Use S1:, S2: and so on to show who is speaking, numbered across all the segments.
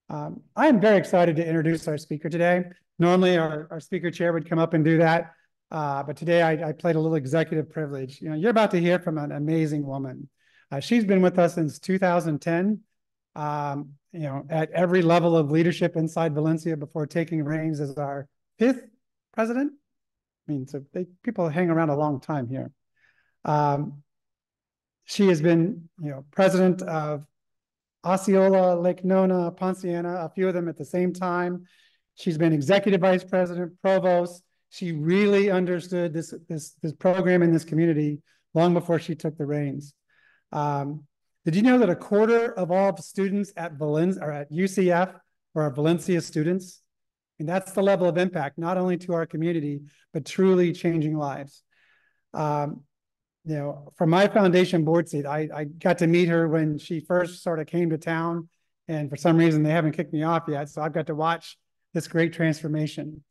S1: I am very excited to introduce our speaker today. Normally, our speaker chair would come up and do that, but today I played a little executive privilege. You know, you're about to hear from an amazing woman. She's been with us since 2010, you know, at every level of leadership inside Valencia before taking reins as our 5th president. I mean, so people hang around a long time here. She has been, you know, president of Osceola, Lake Nona, Ponciana, a few of them at the same time. She's been executive vice president, provost. She really understood this program in this community long before she took the reins. Did you know that 1/4 of all the students at UCF are Valencia students? And that's the level of impact, not only to our community, but truly changing lives. You know, from my foundation board seat, I got to meet her when she first sort of came to town, and for some reason they haven't kicked me off yet. So I've got to watch this great transformation.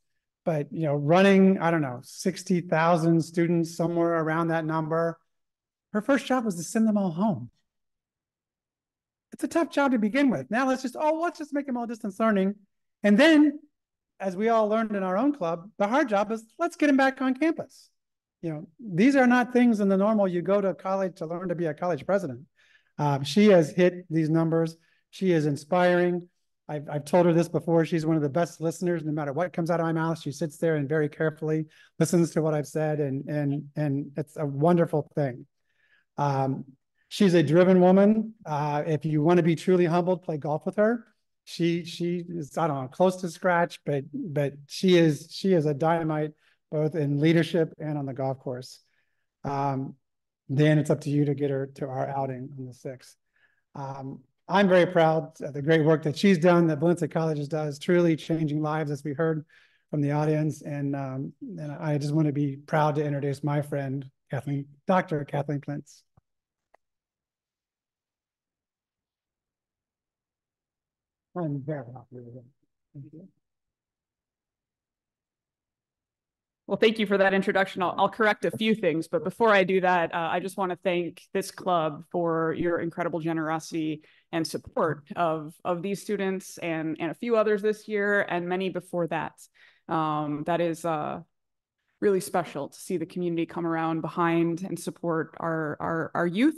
S1: But, you know, running, I don't know, 60,000 students, somewhere around that number, her first job was to send them all home. It's a tough job to begin with. Now let's just make them all distance learning. And then, as we all learned in our own club, the hard job is let's get them back on campus. You know, these are not things in the normal, you go to college to learn to be a college president. She has hit these numbers. She is inspiring. I've told her this before. She's one of the best listeners. No matter what comes out of my mouth, she sits there and very carefully listens to what I've said, and it's a wonderful thing. She's a driven woman. If you want to be truly humbled, play golf with her. She is, I don't know, close to scratch, but she is a dynamite, both in leadership and on the golf course. Dan, it's up to you to get her to our outing on the 6th. I'm very proud of the great work that she's done, that Valencia College does, truly changing lives, as we heard from the audience. And I just want to be proud to introduce my friend, Dr. Kathleen Plinske. I'm very happy with it. Thank you.
S2: Well, thank you for that introduction. I'll correct a few things, but before I do that, I just want to thank this club for your incredible generosity and support of these students and a few others this year and many before that. That is really special to see the community come around behind and support our youth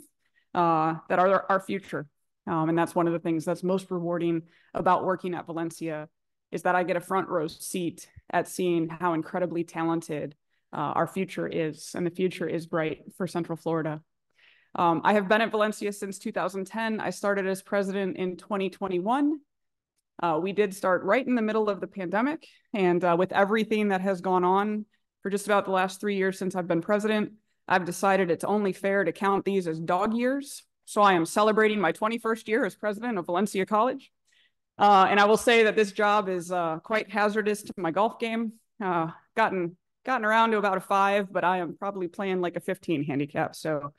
S2: that are our future. And that's one of the things that's most rewarding about working at Valencia, is that I get a front row seat at seeing how incredibly talented our future is, and the future is bright for Central Florida. I have been at Valencia since 2010. I started as president in 2021. We did start right in the middle of the pandemic, and with everything that has gone on for just about the last 3 years since I've been president, I've decided it's only fair to count these as dog years. So I am celebrating my 21st year as president of Valencia College. And I will say that this job is quite hazardous to my golf game. Gotten around to about a 5, but I am probably playing like a 15 handicap. So,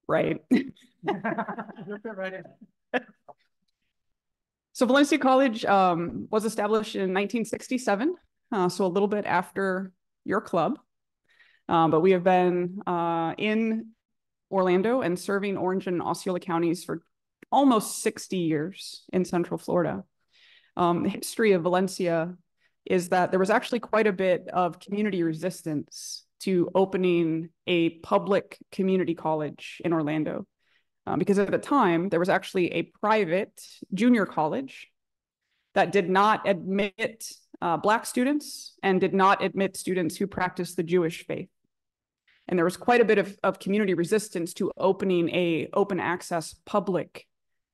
S2: right. So Valencia College was established in 1967, so a little bit after your club. But we have been in Orlando and serving Orange and Osceola counties for almost 60 years in Central Florida. The history of Valencia is that there was actually quite a bit of community resistance to opening a public community college in Orlando. Because at the time, there was actually a private junior college that did not admit Black students and did not admit students who practiced the Jewish faith. And there was quite a bit of community resistance to opening a open access public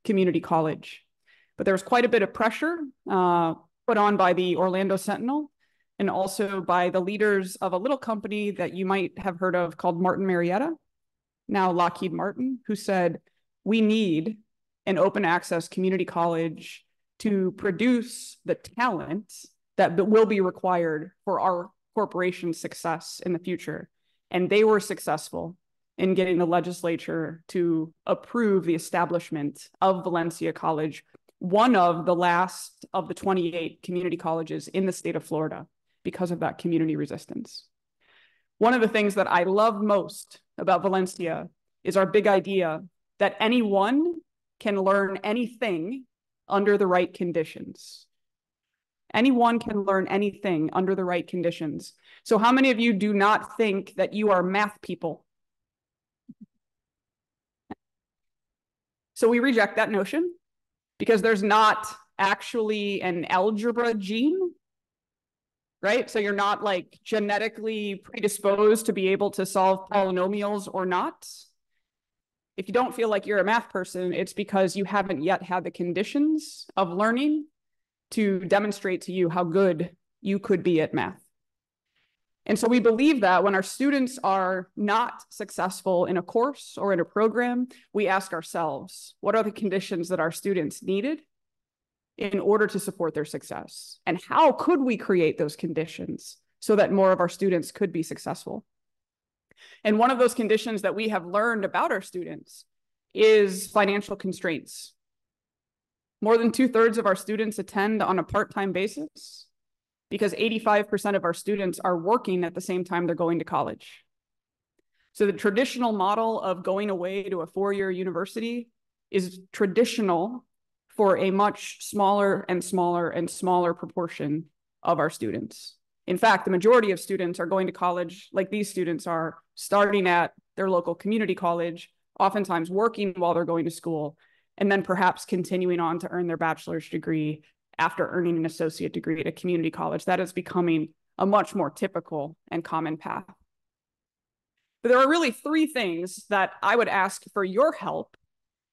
S2: community college. But there was quite a bit of pressure put on by the Orlando Sentinel and also by the leaders of a little company that you might have heard of called Martin Marietta, now Lockheed Martin, who said, we need an open access community college to produce the talent that will be required for our corporation's success in the future. And they were successful in getting the legislature to approve the establishment of Valencia College, one of the last of the 28 community colleges in the state of Florida, because of that community resistance. One of the things that I love most about Valencia is our big idea that anyone can learn anything under the right conditions. Anyone can learn anything under the right conditions. So how many of you do not think that you are math people? So we reject that notion because there's not actually an algebra gene, right? So you're not like genetically predisposed to be able to solve polynomials or not. If you don't feel like you're a math person, it's because you haven't yet had the conditions of learning to demonstrate to you how good you could be at math. And so we believe that when our students are not successful in a course or in a program, we ask ourselves, what are the conditions that our students needed in order to support their success? And how could we create those conditions so that more of our students could be successful? And one of those conditions that we have learned about our students is financial constraints. More than 2/3 of our students attend on a part-time basis because 85% of our students are working at the same time they're going to college. So the traditional model of going away to a 4-year university is traditional for a much smaller and smaller and smaller proportion of our students. In fact, the majority of students are going to college like these students are, starting at their local community college, oftentimes working while they're going to school, and then perhaps continuing on to earn their bachelor's degree after earning an associate degree at a community college. That is becoming a much more typical and common path. But there are really 3 things that I would ask for your help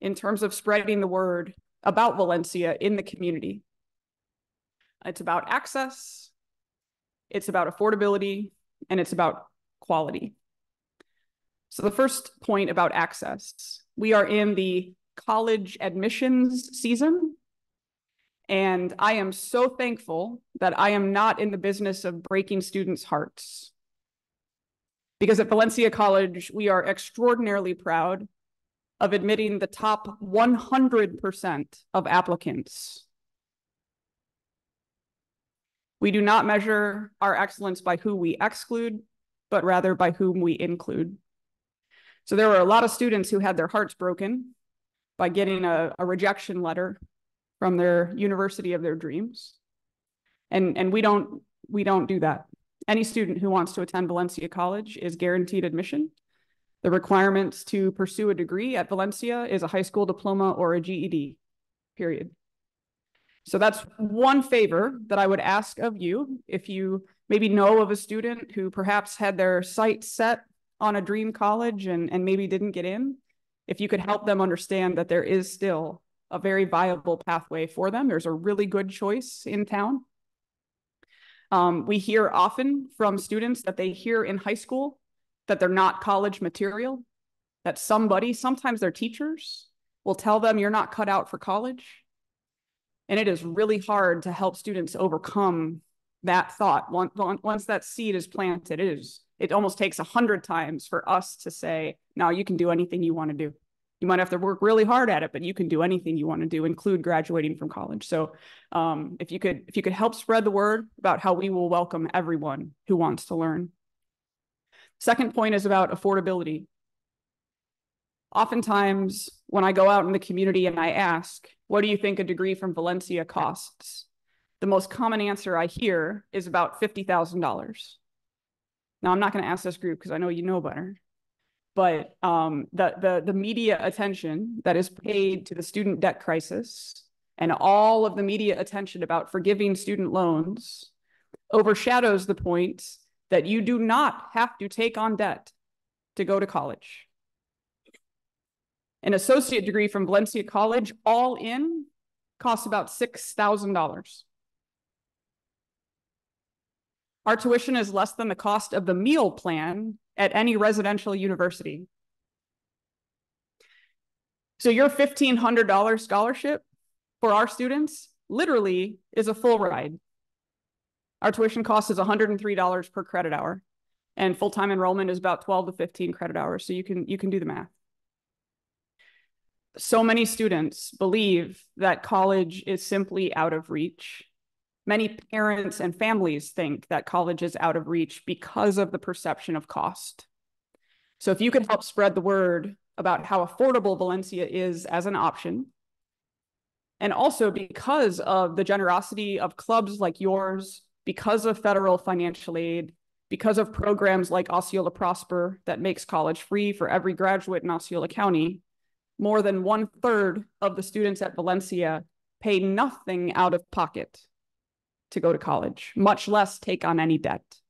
S2: in terms of spreading the word about Valencia in the community. It's about access, it's about affordability, and it's about quality. So the first point about access, we are in the college admissions season, and I am so thankful that I am not in the business of breaking students' hearts. Because at Valencia College, we are extraordinarily proud of admitting the top 100% of applicants. We do not measure our excellence by who we exclude, but rather by whom we include. So there were a lot of students who had their hearts broken by getting a rejection letter from their university of their dreams. And we don't do that. Any student who wants to attend Valencia College is guaranteed admission. The requirements to pursue a degree at Valencia is a high school diploma or a GED, period. So that's one favor that I would ask of you. If you maybe know of a student who perhaps had their sights set on a dream college and maybe didn't get in, if you could help them understand that there is still a very viable pathway for them. There's a really good choice in town. We hear often from students that they hear in high school that they're not college material, that somebody, sometimes their teachers, will tell them you're not cut out for college. And it is really hard to help students overcome that thought. Once that seed is planted, it almost takes 100 times for us to say, no, you can do anything you want to do. You might have to work really hard at it, but you can do anything you want to do, include graduating from college. So if you could help spread the word about how we will welcome everyone who wants to learn. Second point is about affordability. Oftentimes, when I go out in the community and I ask, what do you think a degree from Valencia costs? The most common answer I hear is about $50,000. Now, I'm not going to ask this group because I know you know better, but the media attention that is paid to the student debt crisis and all of the media attention about forgiving student loans overshadows the point that you do not have to take on debt to go to college. An associate degree from Valencia College, all in, costs about $6,000. Our tuition is less than the cost of the meal plan at any residential university. So your $1,500 scholarship for our students literally is a full ride. Our tuition cost is $103 per credit hour, and full-time enrollment is about 12 to 15 credit hours. So you can do the math. So many students believe that college is simply out of reach. Many parents and families think that college is out of reach because of the perception of cost. So if you could help spread the word about how affordable Valencia is as an option. And also because of the generosity of clubs like yours, because of federal financial aid, because of programs like Osceola Prosper that makes college free for every graduate in Osceola County, more than 1/3 of the students at Valencia pay nothing out of pocket to go to college, much less take on any debt.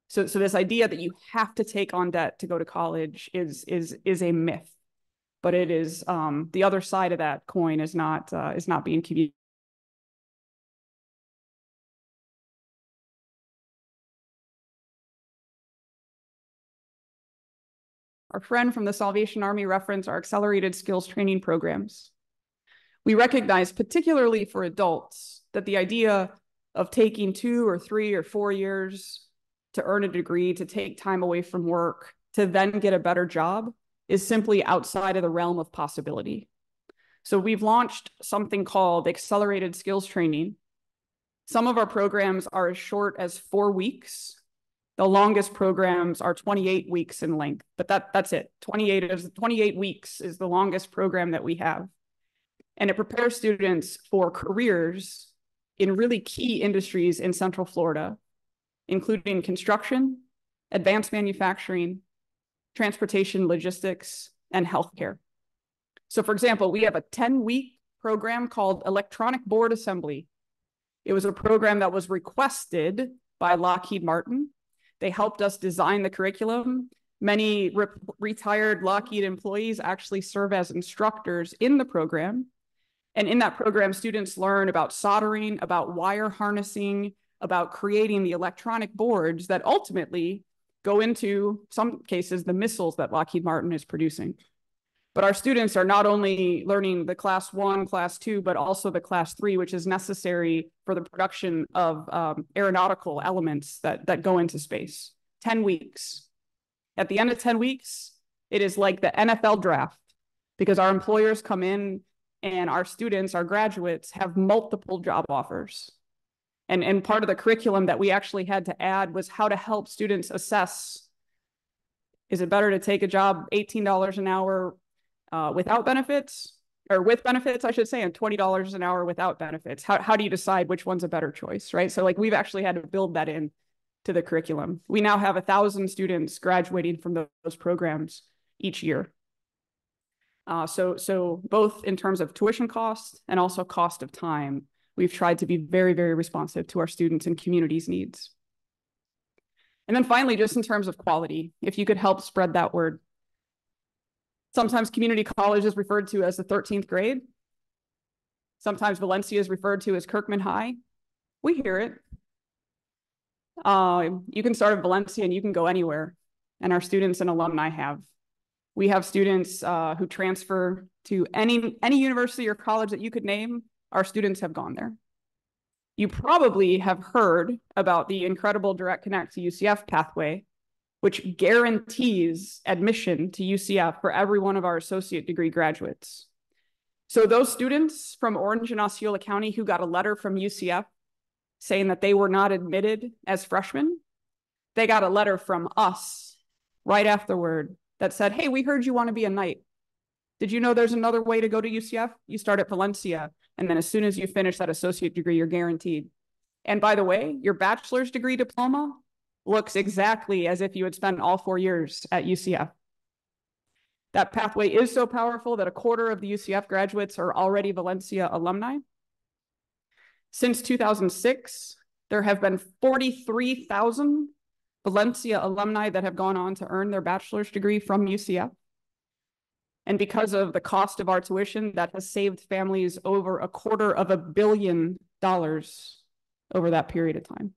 S2: So this idea that you have to take on debt to go to college is a myth, but it is the other side of that coin is not being communicated. Our friend from the Salvation Army referenced our accelerated skills training programs. We recognize, particularly for adults, that the idea of taking 2 or 3 or 4 years to earn a degree, to take time away from work, to then get a better job is simply outside of the realm of possibility. So we've launched something called accelerated skills training. Some of our programs are as short as 4 weeks. The longest programs are 28 weeks in length, but that's it. 28 weeks is the longest program that we have. And it prepares students for careers in really key industries in Central Florida, including construction, advanced manufacturing, transportation, logistics, and healthcare. So for example, we have a 10-week program called Electronic Board Assembly. It was a program that was requested by Lockheed Martin. They helped us design the curriculum. Many retired Lockheed employees actually serve as instructors in the program. And in that program, students learn about soldering, about wire harnessing, about creating the electronic boards that ultimately go into, some cases, the missiles that Lockheed Martin is producing. But our students are not only learning the class 1, class 2, but also the class 3, which is necessary for the production of aeronautical elements that go into space. 10 weeks. At the end of 10 weeks, it is like the NFL draft, because our employers come in and our students, our graduates, have multiple job offers. And part of the curriculum that we actually had to add was how to help students assess, is it better to take a job $18 an hour without benefits, or with benefits, I should say, and $20 an hour without benefits? How do you decide which one's a better choice, right? So like we've actually had to build that in to the curriculum. We now have 1,000 students graduating from those programs each year. So both in terms of tuition cost and also cost of time, we've tried to be very, very responsive to our students and community's needs. And then finally, just in terms of quality, if you could help spread that word. Sometimes community college is referred to as the 13th grade. Sometimes Valencia is referred to as Kirkman High. We hear it. You can start at Valencia and you can go anywhere. And our students and alumni have. We have students who transfer to any university or college that you could name. Our students have gone there. You probably have heard about the incredible Direct Connect to UCF pathway, which guarantees admission to UCF for every one of our associate degree graduates. So those students from Orange and Osceola County who got a letter from UCF saying that they were not admitted as freshmen, they got a letter from us right afterward that said, hey, we heard you want to be a Knight. Did you know there's another way to go to UCF? You start at Valencia, and then as soon as you finish that associate degree, you're guaranteed. And by the way, your bachelor's degree diploma looks exactly as if you had spent all 4 years at UCF. That pathway is so powerful that 1/4 of the UCF graduates are already Valencia alumni. Since 2006, there have been 43,000 Valencia alumni that have gone on to earn their bachelor's degree from UCF. And because of the cost of our tuition, that has saved families over $250 million over that period of time.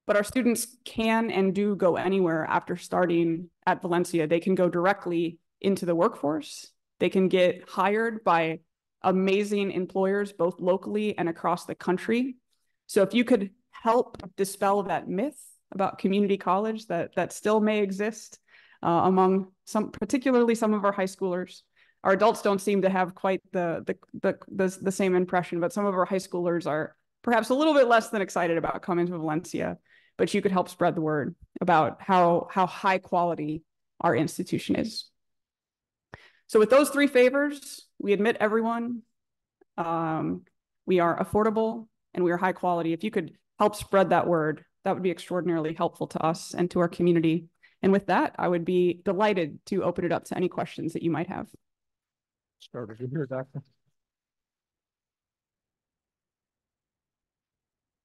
S2: But our students can and do go anywhere after starting at Valencia. They can go directly into the workforce. They can get hired by amazing employers, both locally and across the country. So if you could help dispel that myth about community college that still may exist among particularly some of our high schoolers. Our adults don't seem to have quite the same impression, but some of our high schoolers are perhaps a little bit less than excited about coming to Valencia. But you could help spread the word about how high quality our institution is. So with those three favors, we admit everyone, we are affordable, and we are high quality. If you could help spread that word, that would be extraordinarily helpful to us and to our community. And with that, I would be delighted to open it up to any questions that you might have.
S3: Start over here, Doctor.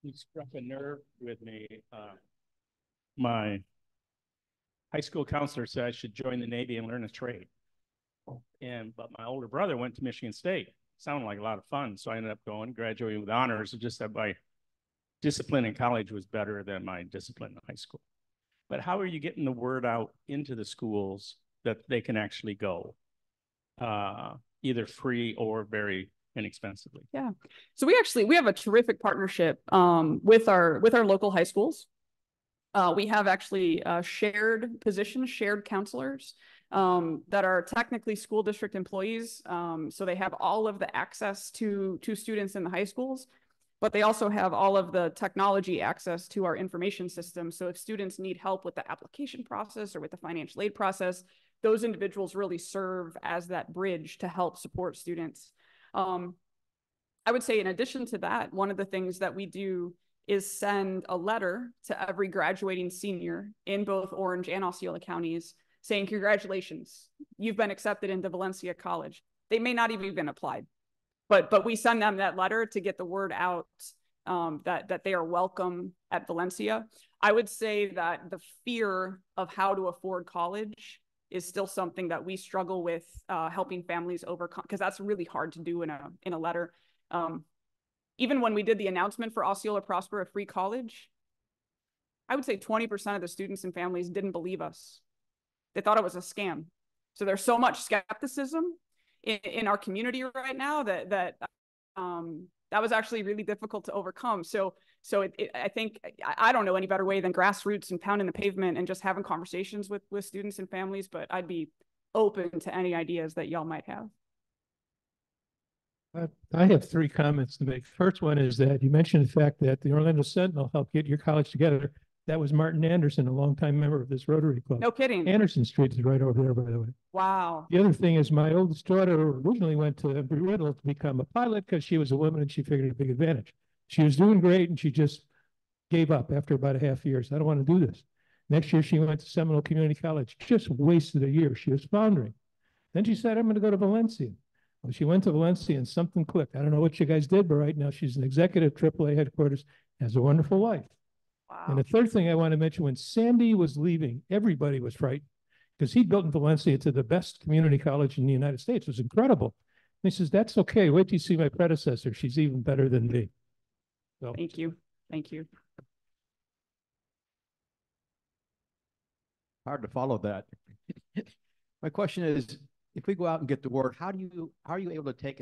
S3: You struck a nerve with me. My high school counselor said I should join the Navy and learn a trade. But my older brother went to Michigan State. Sounded like a lot of fun, so I ended up going, graduating with honors. Just that my discipline in college was better than my discipline in high school. But how are you getting the word out into the schools that they can actually go, either free or very inexpensively?
S2: Yeah, so we have a terrific partnership with our local high schools. We have actually shared positions, shared counselors that are technically school district employees. So they have all of the access to students in the high schools, but they also have all of the technology access to our information system. So if students need help with the application process or with the financial aid process, those individuals really serve as that bridge to help support students. I would say in addition to that, one of the things that we do is send a letter to every graduating senior in both Orange and Osceola counties saying, congratulations, you've been accepted into Valencia College. They may not even been applied, but we send them that letter to get the word out that they are welcome at Valencia. I would say that the fear of how to afford college is still something that we struggle with helping families overcome, because that's really hard to do in a letter. Even when we did the announcement for Osceola Prosper, a free college, I would say 20% of the students and families didn't believe us. They thought it was a scam. So there's so much skepticism in our community right now that was actually really difficult to overcome. So I think I don't know any better way than grassroots and pounding the pavement and just having conversations with students and families, but I'd be open to any ideas that y'all might have.
S4: I have three comments to make. First one is that you mentioned the fact that the Orlando Sentinel helped get your college together. That was Martin Anderson, a longtime member of this Rotary Club.
S2: No kidding.
S4: Anderson Street is right over there, by the way.
S2: Wow.
S4: The other thing is my oldest daughter originally went to Embry-Riddle to become a pilot because she was a woman and she figured a big advantage. She was doing great and she just gave up after about a half year. So I don't want to do this. Next year she went to Seminole Community College. Just wasted a year. She was floundering. Then she said, I'm going to go to Valencia. Well, she went to Valencia and something clicked. I don't know what you guys did, but right now she's an executive AAA headquarters, has a wonderful life.
S2: Wow.
S4: And the third thing I want to mention, when Sandy was leaving, everybody was frightened because he built in Valencia to the best community college in the United States. It was incredible. And he says, that's okay. Wait till you see my predecessor. She's even better than me. So.
S2: Thank you. Thank you.
S5: Hard to follow that. My question is, if we go out and get the word, how are you able to take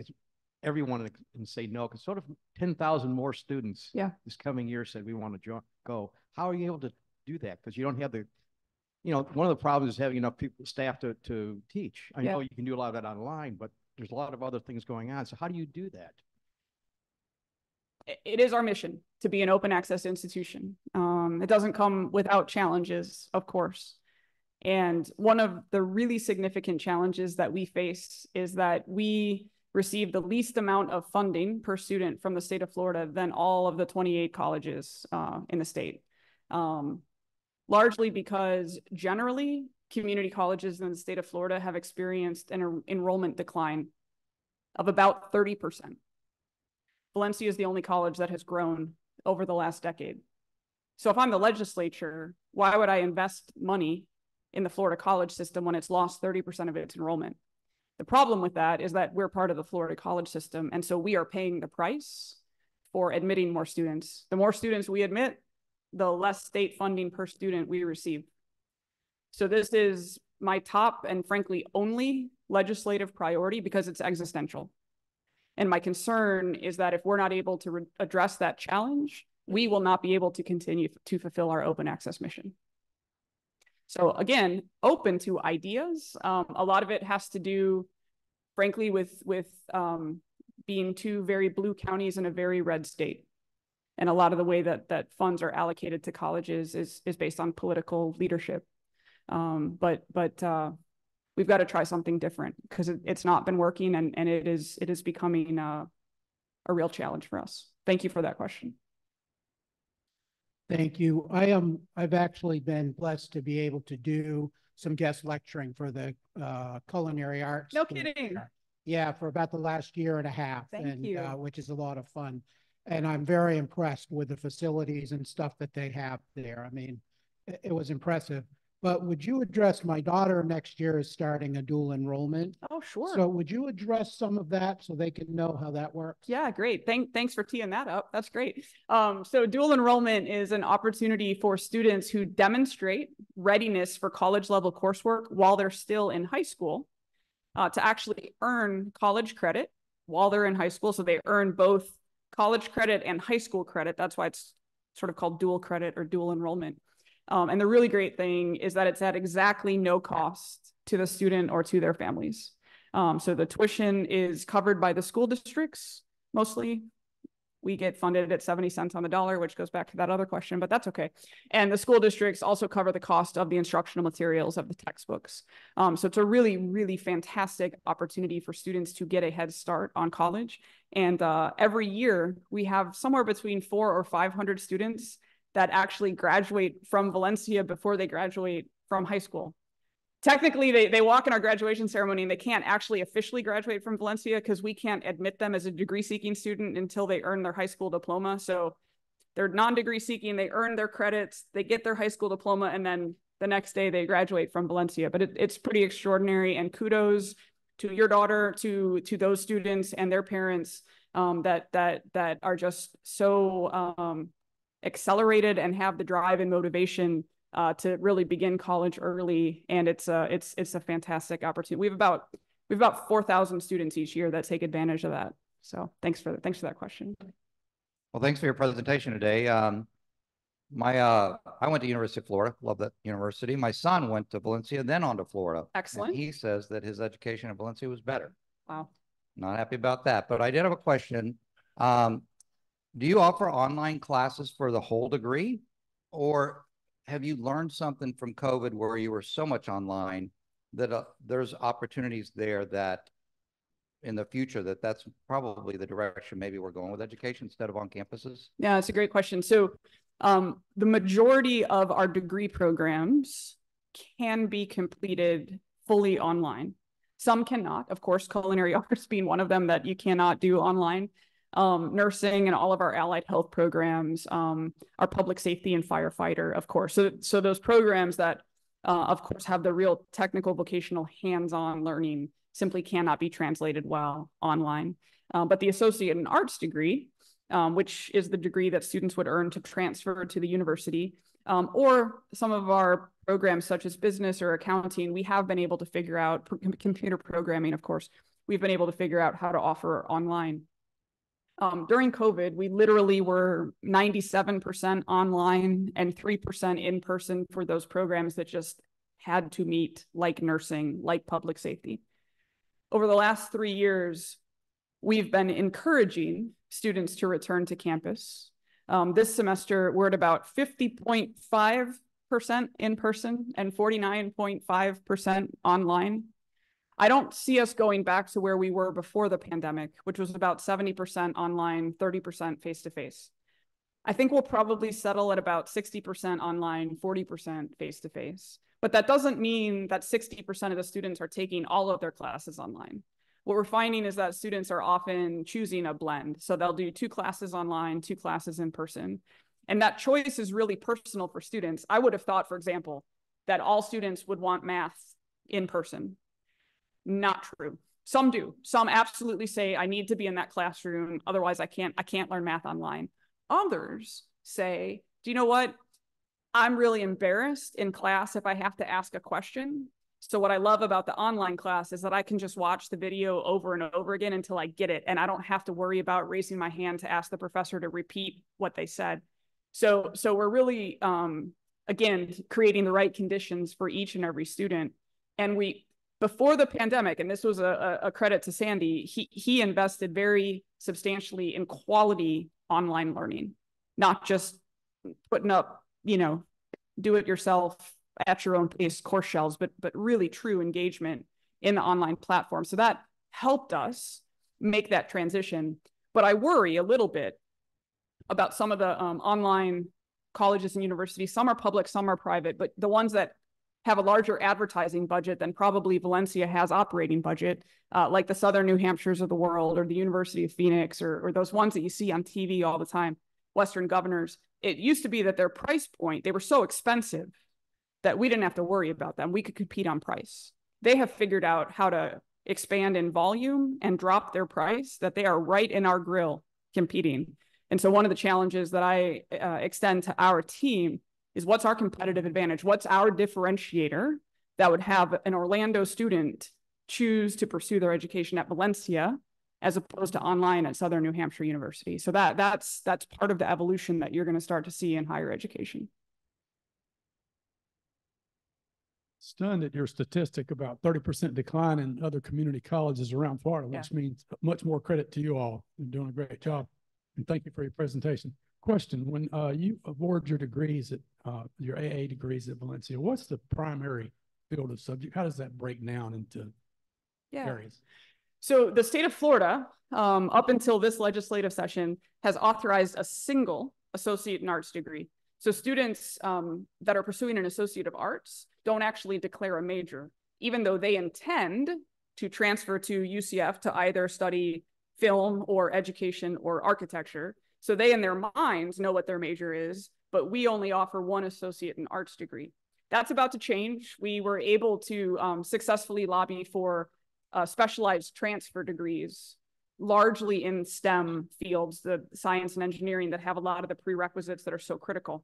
S5: everyone and say no? Because sort of 10,000 more students this coming year said we want to go. How are you able to do that? Because you don't have the, one of the problems is having enough staff to teach. I know you can do a lot of that online, but there's a lot of other things going on. So how do you do that?
S2: It is our mission to be an open access institution. It doesn't come without challenges, of course. And one of the really significant challenges that we face is that we receive the least amount of funding per student from the state of Florida than all of the 28 colleges in the state. Largely because generally community colleges in the state of Florida have experienced an enrollment decline of about 30%. Valencia is the only college that has grown over the last decade. So if I'm the legislature, why would I invest money in the Florida college system when it's lost 30% of its enrollment? The problem with that is that we're part of the Florida college system. And so we are paying the price for admitting more students. The more students we admit, the less state funding per student we receive. So this is my top and frankly only legislative priority because it's existential. And my concern is that if we're not able to address that challenge, we will not be able to continue to fulfill our open access mission. So again, open to ideas. A lot of it has to do, frankly, with being two very blue counties in a very red state. And a lot of the way that funds are allocated to colleges is based on political leadership. But we've got to try something different because it's not been working, and it is becoming a real challenge for us. Thank you for that question.
S6: Thank you. I've actually been blessed to be able to do some guest lecturing for the culinary arts.
S2: No kidding.
S6: Yeah, for about the last year and a half.
S2: Thank you.
S6: Which is a lot of fun. And I'm very impressed with the facilities and stuff that they have there. I mean, it was impressive. But would you address, my daughter next year is starting a dual enrollment.
S2: Oh, sure.
S6: So would you address some of that so they can know how that works?
S2: Yeah, great. Thanks for teeing that up. That's great. So dual enrollment is an opportunity for students who demonstrate readiness for college level coursework while they're still in high school to actually earn college credit while they're in high school. So they earn both college credit and high school credit. That's why it's sort of called dual credit or dual enrollment. And the really great thing is that it's at exactly no cost to the student or to their families. So the tuition is covered by the school districts, mostly. We get funded at 70 cents on the dollar, which goes back to that other question, but that's okay. And the school districts also cover the cost of the instructional materials of the textbooks. So it's a really, really fantastic opportunity for students to get a head start on college. And every year we have somewhere between 400 or 500 students that actually graduate from Valencia before they graduate from high school. Technically, they walk in our graduation ceremony and they can't actually officially graduate from Valencia because we can't admit them as a degree-seeking student until they earn their high school diploma. So they're non-degree seeking, they earn their credits, they get their high school diploma, and then the next day they graduate from Valencia. But it's pretty extraordinary, and kudos to your daughter, to those students and their parents that are just so accelerated and have the drive and motivation to really begin college early. And it's a fantastic opportunity. We have about 4,000 students each year that take advantage of that. So thanks for that question.
S7: Well, thanks for your presentation today. I went to University of Florida, love that university. My son went to Valencia, then on to Florida.
S2: Excellent.
S7: And he says that his education at Valencia was better.
S2: Wow.
S7: Not happy about that, but I did have a question. Do you offer online classes for the whole degree, or have you learned something from COVID where you were so much online that there's opportunities there that in the future that's probably the direction maybe we're going with education instead of on campuses?
S2: Yeah, it's a great question. So the majority of our degree programs can be completed fully online. Some cannot, of course, culinary arts being one of them that you cannot do online. Nursing and all of our allied health programs, our public safety and firefighter, of course. So those programs that, of course, have the real technical, vocational, hands-on learning simply cannot be translated well online. But the associate in arts degree, which is the degree that students would earn to transfer to the university, or some of our programs such as business or accounting, we have been able to figure out, computer programming, of course, we've been able to figure out how to offer online. During COVID, we literally were 97% online and 3% in person for those programs that just had to meet, like nursing, like public safety. Over the last 3 years, we've been encouraging students to return to campus. This semester, we're at about 50.5% in person and 49.5% online. I don't see us going back to where we were before the pandemic, which was about 70% online, 30% face-to-face. I think we'll probably settle at about 60% online, 40% face-to-face. But that doesn't mean that 60% of the students are taking all of their classes online. What we're finding is that students are often choosing a blend. So they'll do 2 classes online, 2 classes in person. And that choice is really personal for students. I would have thought, for example, that all students would want math in person. Not true. Some do. Some absolutely say, I need to be in that classroom, otherwise I can't learn math online. Others say, do you know what? I'm really embarrassed in class if I have to ask a question. So what I love about the online class is that I can just watch the video over and over again until I get it, and I don't have to worry about raising my hand to ask the professor to repeat what they said. So we're really, again, creating the right conditions for each and every student. And before the pandemic, and this was a credit to Sandy, he invested very substantially in quality online learning, not just putting up, do it yourself at your own pace course shells, but really true engagement in the online platform. So that helped us make that transition. But I worry a little bit about some of the online colleges and universities. Some are public, some are private, but the ones that have a larger advertising budget than probably Valencia has operating budget, like the Southern New Hampshires of the world, or the University of Phoenix, or those ones that you see on TV all the time, Western Governors. It used to be that their price point, they were so expensive that we didn't have to worry about them. We could compete on price. They have figured out how to expand in volume and drop their price, that they are right in our grill competing. And so one of the challenges that I extend to our team is, what's our competitive advantage? What's our differentiator that would have an Orlando student choose to pursue their education at Valencia as opposed to online at Southern New Hampshire University? So that's part of the evolution that you're going to start to see in higher education.
S8: Stunned at your statistic about 30% decline in other community colleges around Florida, which means much more credit to you all. You're doing a great job. And thank you for your presentation. Question, when you award your degrees at your AA degrees at Valencia, what's the primary field of subject? How does that break down into areas?
S2: So the state of Florida, up until this legislative session, has authorized a single associate in arts degree. So students that are pursuing an associate of arts don't actually declare a major, even though they intend to transfer to UCF to either study film or education or architecture. So they, in their minds, know what their major is, but we only offer one associate in arts degree. That's about to change. We were able to successfully lobby for specialized transfer degrees, largely in STEM fields, the science and engineering, that have a lot of the prerequisites that are so critical.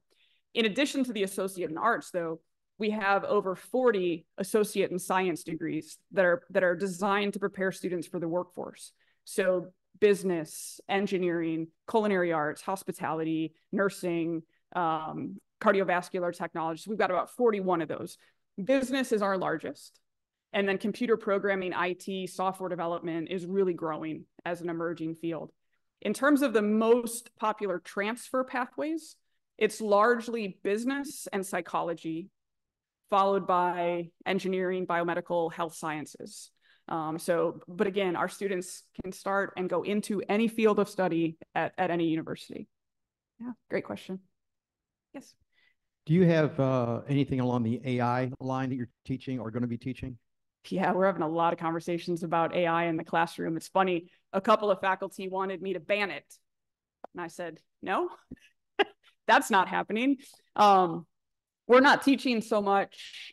S2: In addition to the associate in arts, though, we have over 40 associate in science degrees that are designed to prepare students for the workforce. So business, engineering, culinary arts, hospitality, nursing, cardiovascular technology. So we've got about 41 of those. Business is our largest. And then computer programming, IT, software development is really growing as an emerging field. In terms of the most popular transfer pathways, it's largely business and psychology, followed by engineering, biomedical, health sciences. But again, our students can start and go into any field of study at any university. Yeah, great question. Yes.
S5: Do you have anything along the AI line that you're teaching or going to be teaching?
S2: Yeah, we're having a lot of conversations about AI in the classroom. It's funny, a couple of faculty wanted me to ban it. And I said, no, that's not happening. We're not teaching so much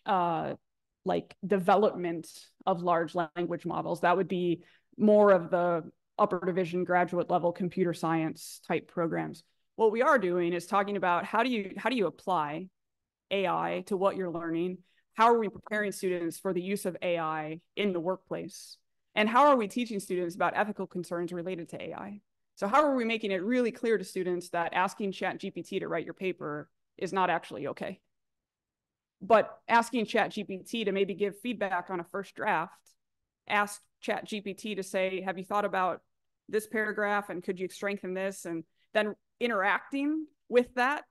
S2: like development of large language models. That would be more of the upper division graduate level computer science type programs. What we are doing is talking about how do you apply AI to what you're learning? How are we preparing students for the use of AI in the workplace? And how are we teaching students about ethical concerns related to AI? So how are we making it really clear to students that asking ChatGPT to write your paper is not actually okay? But asking ChatGPT to maybe give feedback on a first draft, ask ChatGPT to say, have you thought about this paragraph and could you strengthen this? And then interacting with that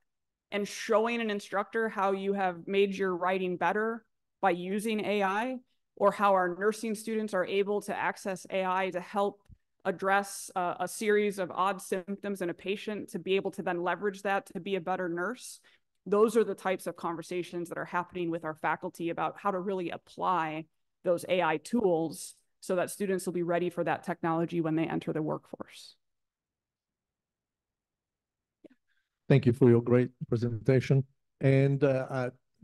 S2: and showing an instructor how you have made your writing better by using AI, or how our nursing students are able to access AI to help address a series of odd symptoms in a patient, to be able to then leverage that to be a better nurse. Those are the types of conversations that are happening with our faculty about how to really apply those AI tools so that students will be ready for that technology when they enter the workforce.
S9: Thank you for your great presentation. And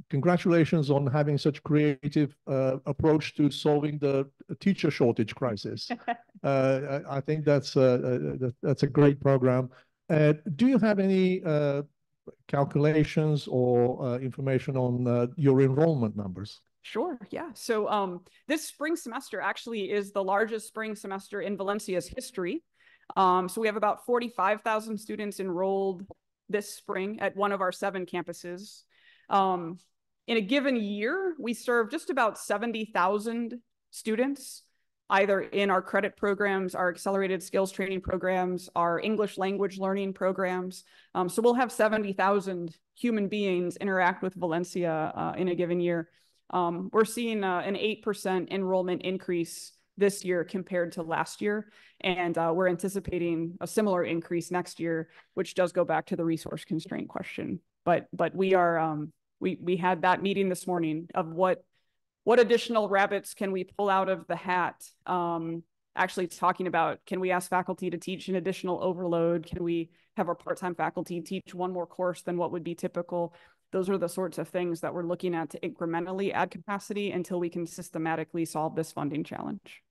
S9: congratulations on having such creative approach to solving the teacher shortage crisis. I think that's a great program. Do you have any calculations or information on your enrollment numbers?
S2: Sure, yeah. So this spring semester actually is the largest spring semester in Valencia's history. So we have about 45,000 students enrolled this spring at one of our 7 campuses. In a given year, we serve just about 70,000 students. either in our credit programs, our accelerated skills training programs, our English language learning programs. So we'll have 70,000 human beings interact with Valencia in a given year. We're seeing an 8% enrollment increase this year compared to last year. And we're anticipating a similar increase next year, which does go back to the resource constraint question. But we are, we had that meeting this morning of what additional rabbits can we pull out of the hat? Actually talking about, can we ask faculty to teach an additional overload? Can we have our part-time faculty teach one more course than what would be typical? Those are the sorts of things that we're looking at to incrementally add capacity until we can systematically solve this funding challenge.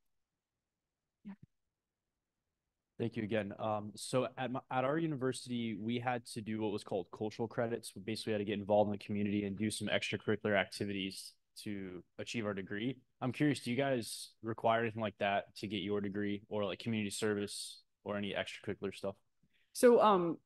S10: Thank you again. So at our university, we had to do what was called cultural credits. We basically had to get involved in the community and do some extracurricular activities to achieve our degree. I'm curious, do you guys require anything like that to get your degree, or like community service or any extracurricular stuff?
S2: So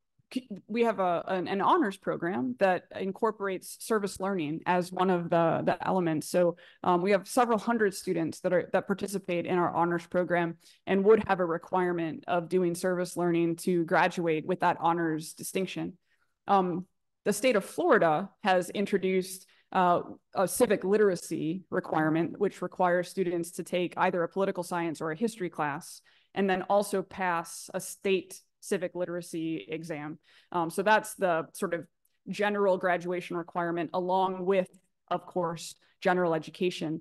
S2: we have an honors program that incorporates service learning as one of the elements. So we have several hundred students that participate in our honors program and would have a requirement of doing service learning to graduate with that honors distinction. The state of Florida has introduced a civic literacy requirement, which requires students to take either a political science or a history class, and then also pass a state civic literacy exam. So that's the sort of general graduation requirement, along with, of course, general education.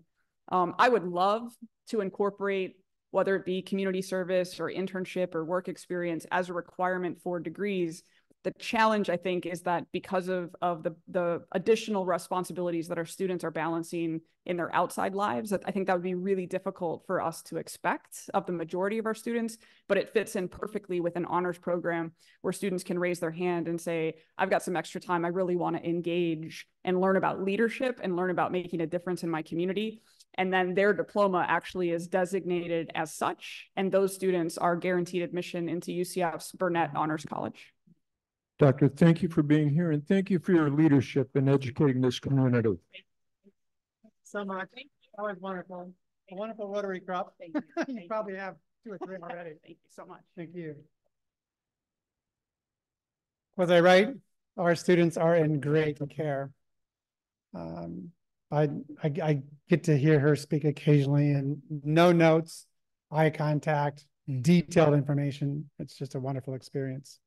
S2: I would love to incorporate, whether it be community service or internship or work experience, as a requirement for degrees. The challenge, I think, is that because of the additional responsibilities that our students are balancing in their outside lives, I think that would be really difficult for us to expect of the majority of our students, but it fits in perfectly with an honors program where students can raise their hand and say, I've got some extra time, I really want to engage and learn about leadership and learn about making a difference in my community. And then their diploma actually is designated as such, and those students are guaranteed admission into UCF's Burnett Honors College.
S11: Doctor, thank you for being here, and thank you for your leadership in educating this community.
S1: So much. That was wonderful. A wonderful Rotary crop.
S2: Thank you.
S1: You probably have 2 or 3 already.
S2: Thank you so much.
S1: Thank you. Was I right? Our students are in great care. I get to hear her speak occasionally, and no notes, eye contact, detailed information. It's just a wonderful experience.